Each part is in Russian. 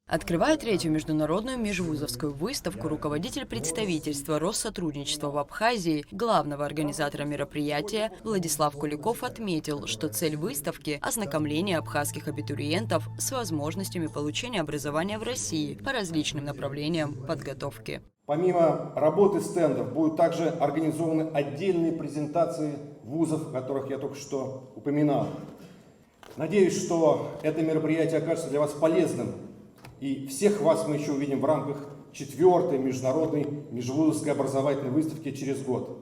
Открывая третью международную межвузовскую выставку, руководитель представительства Россотрудничества в Абхазии, главного организатора мероприятия, Владислав Куликов отметил, что цель выставки – ознакомление абхазских абитуриентов с возможностями получения образования в России по различным направлениям подготовки. Помимо работы стендов будут также организованы отдельные презентации вузов, о которых я только что упоминал. Надеюсь, что это мероприятие окажется для вас полезным. И всех вас мы еще увидим в рамках 4-й международной межвузовской образовательной выставки через год.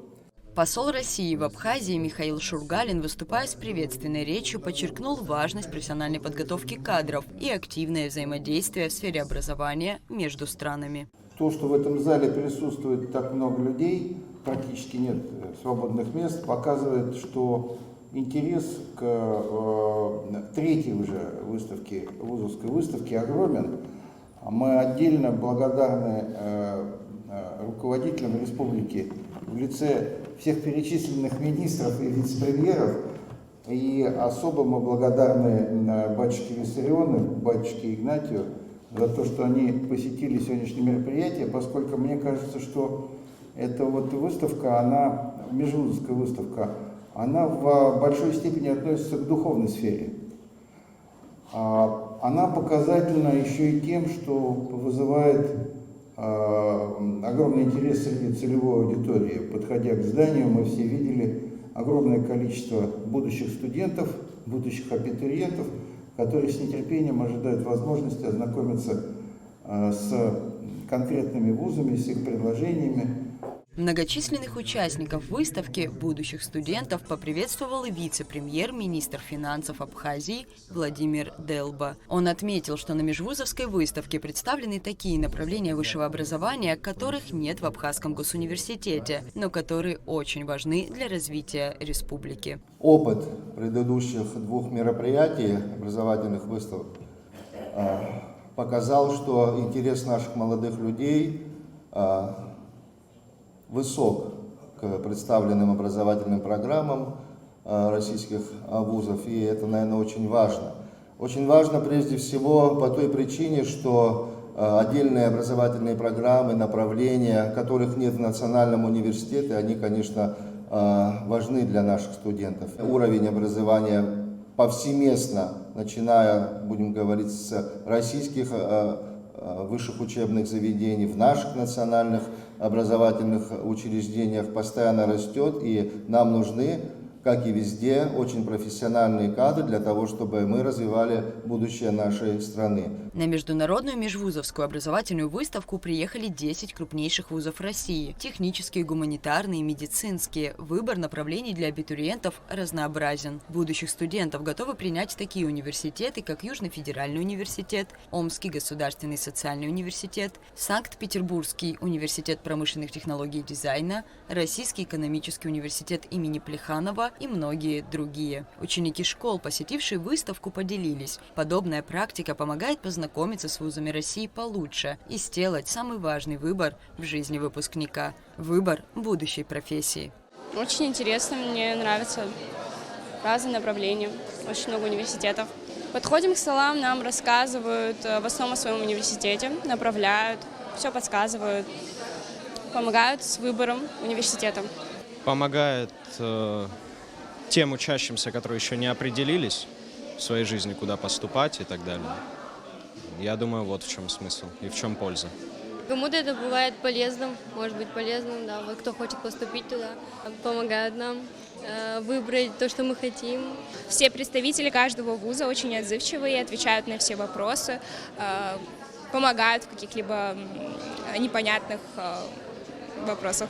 Посол России в Абхазии Михаил Шургалин, выступая с приветственной речью, подчеркнул важность профессиональной подготовки кадров и активное взаимодействие в сфере образования между странами. То, что в этом зале присутствует так много людей, практически нет свободных мест, показывает, что интерес к третьей уже выставке, вузовской выставке огромен. Мы отдельно благодарны руководителям республики в лице всех перечисленных министров и вице-премьеров. И особо мы благодарны батюшке Виссариону, батюшке Игнатию за то, что они посетили сегодняшнее мероприятие, поскольку мне кажется, что эта вот выставка, она, межвузовская выставка, она в большой степени относится к духовной сфере. Она показательна еще и тем, что вызывает огромный интерес среди целевой аудитории. Подходя к зданию, мы все видели огромное количество будущих студентов, будущих абитуриентов, которые с нетерпением ожидают возможности ознакомиться с конкретными вузами, с их предложениями. Многочисленных участников выставки будущих студентов поприветствовал и вице-премьер-министр финансов Абхазии Владимир Делба. Он отметил, что на межвузовской выставке представлены такие направления высшего образования, которых нет в Абхазском госуниверситете, но которые очень важны для развития республики. Опыт предыдущих 2 мероприятий, образовательных выставок, показал, что интерес наших молодых людей высок к представленным образовательным программам российских вузов, и это, наверное, очень важно. Очень важно прежде всего по той причине, что отдельные образовательные программы, направления, которых нет в Национальном университете, они, конечно, важны для наших студентов. Уровень образования повсеместно, начиная, будем говорить, с российских высших учебных заведений, в наших национальных образовательных учреждениях постоянно растет, и нам нужны, как и везде, очень профессиональные кадры для того, чтобы мы развивали будущее нашей страны. На международную межвузовскую образовательную выставку приехали 10 крупнейших вузов России. Технические, гуманитарные, медицинские. Выбор направлений для абитуриентов разнообразен. Будущих студентов готовы принять такие университеты, как Южный федеральный университет, Омский государственный социальный университет, Санкт-Петербургский университет промышленных технологий и дизайна, Российский экономический университет имени Плеханова и многие другие. Ученики школ, посетившие выставку, поделились. Подобная практика помогает познакомиться с вузами России получше и сделать самый важный выбор в жизни выпускника – выбор будущей профессии. Очень интересно, мне нравятся разные направления, очень много университетов. Подходим к столам, нам рассказывают в основном о своем университете, направляют, все подсказывают, помогают с выбором университета. Помогает тем учащимся, которые еще не определились в своей жизни, куда поступать и так далее. Я думаю, вот в чем смысл и в чем польза. Кому-то это бывает полезным, может быть полезным, да. Вот кто хочет поступить туда, помогают нам выбрать то, что мы хотим. Все представители каждого вуза очень отзывчивые, отвечают на все вопросы, помогают в каких-либо непонятных вопросах.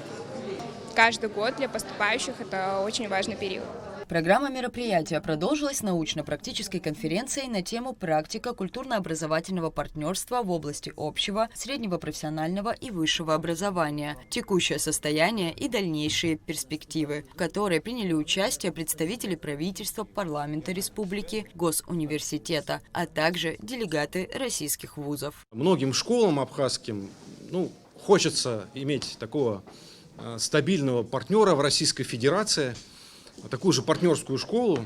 Каждый год для поступающих это очень важный период. Программа мероприятия продолжилась научно-практической конференцией на тему «Практика культурно-образовательного партнерства в области общего, среднего профессионального и высшего образования. Текущее состояние и дальнейшие перспективы», в которой приняли участие представители правительства, парламента республики, госуниверситета, а также делегаты российских вузов. Многим школам абхазским хочется иметь такого стабильного партнера в Российской Федерации, такую же партнерскую школу.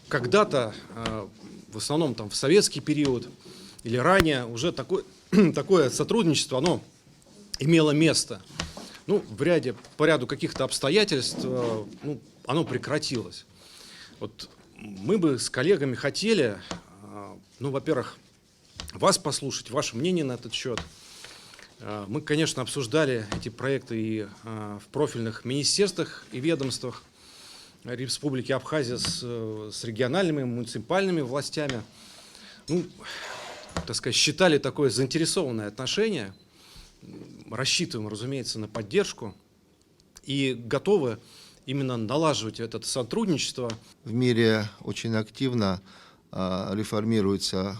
Когда-то, в основном в советский период, или ранее уже такое сотрудничество, оно имело место. Ну, по ряду каких-то обстоятельств оно прекратилось. Вот мы бы с коллегами хотели, во-первых, вас послушать, ваше мнение на этот счет. Мы, конечно, обсуждали эти проекты и в профильных министерствах и ведомствах Республики Абхазия с региональными, муниципальными властями. Считали такое заинтересованное отношение, рассчитываем, разумеется, на поддержку и готовы именно налаживать это сотрудничество. В мире очень активно реформируется,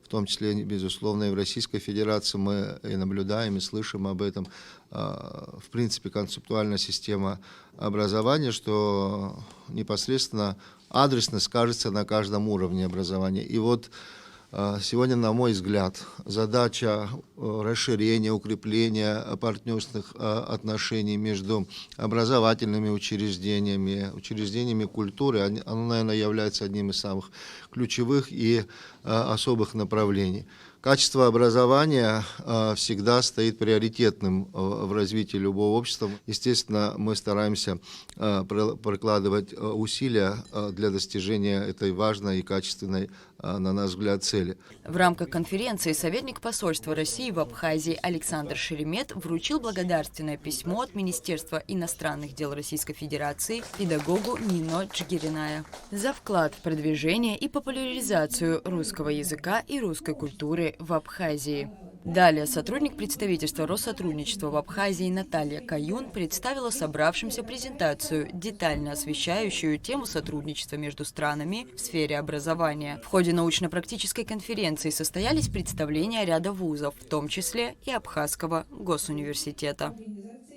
в том числе, безусловно, и в Российской Федерации мы и наблюдаем, и слышим об этом, в принципе, концептуальная система образования, что непосредственно адресно скажется на каждом уровне образования. И вот сегодня, на мой взгляд, задача расширения, укрепления партнерских отношений между образовательными учреждениями культуры, оно, наверное, является одним из самых ключевых и особых направлений. Качество образования всегда стоит приоритетным в развитии любого общества. Естественно, мы стараемся прикладывать усилия для достижения этой важной и качественной, на наш взгляд, цели. В рамках конференции советник посольства России в Абхазии Александр Шеремет вручил благодарственное письмо от Министерства иностранных дел Российской Федерации педагогу Нино Джигириная за вклад в продвижение и популяризацию русского языка и русской культуры в Абхазии. Далее сотрудник представительства Россотрудничества в Абхазии Наталья Каюн представила собравшимся презентацию, детально освещающую тему сотрудничества между странами в сфере образования. В ходе научно-практической конференции состоялись представления ряда вузов, в том числе и Абхазского госуниверситета.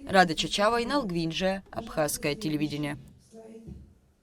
Рада Чачава, Инал Гвинджия, Абхазское телевидение.